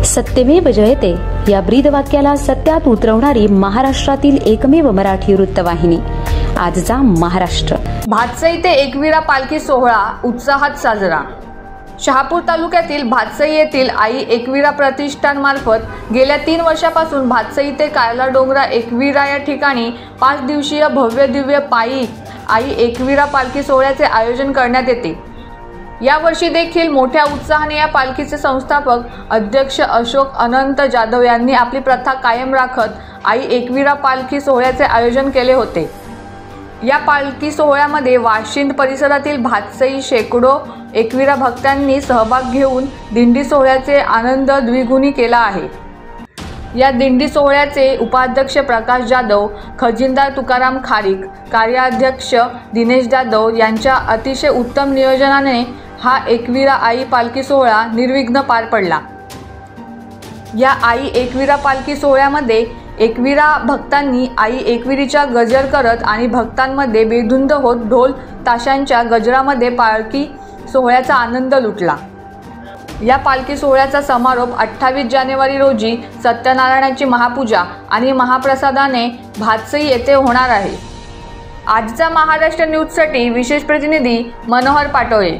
सत्यमेव जयते या ब्रीदवाक्याला सत्यात उतरवणारी महाराष्ट्रातील एकमेव मराठी वृत्तवाहिनी आजचा महाराष्ट्र। भातसई ते एकविरा पालखी सोहळा उत्साहात साजरा। शहापूर तालुक्यातील भातसई येथील आई एकविरा प्रतिष्ठान मार्फत गेल्या 3 वर्षापासून भातसई ते कायला डोंगरा एकविरा या ठिकाणी 5 दिवसीय भव्य दिव्य पायी आई एकविरा पालखी सोहळ्याचे आयोजन करण्यात येते। या वर्षी देखील मोठ्या उत्साहाने या पालखीचे संस्थापक अध्यक्ष अशोक अनंत जाधव यांनी आपली प्रथा कायम राखत आई एकविरा पालखी सोहळ्याचे आयोजन केले होते। या पालखी सोहळ्यामध्ये वाशिंद परिसरातील भातसई शेकडो एकविरा भक्तांनी सहभाग घेऊन दिंडी सोहळ्याचे आनंद द्विगुणी केला आहे। या दिंडी सोहळ्याचे उपाध्यक्ष प्रकाश जाधव, खजिनदार तुकाराम खारीक, कार्याध्यक्ष दिनेश जाधव यांच्या अतिशय उत्तम नियोजनाने हा एकविरा आई पालखी सोहळा निर्विघ्न पार पडला। या आई एकविरा पालखी सोहळ्यामध्ये एकविरा भक्तांनी आई एकविरीचा गजर करत आणि भक्तांमध्ये बेधुंद होत ढोल ताशांच्या गजरामध्ये पालखी सोहळ्याचा आनंद लुटला। या पालखी सोहळ्याचा समारोप 28 जानेवारी रोजी सत्यनारायणाची महापूजा आणि महाप्रसादाने भातसई येथे होणार आहे। आजचा महाराष्ट्र न्यूजसाठी विशेष प्रतिनिधी मनोहर पाटोळे।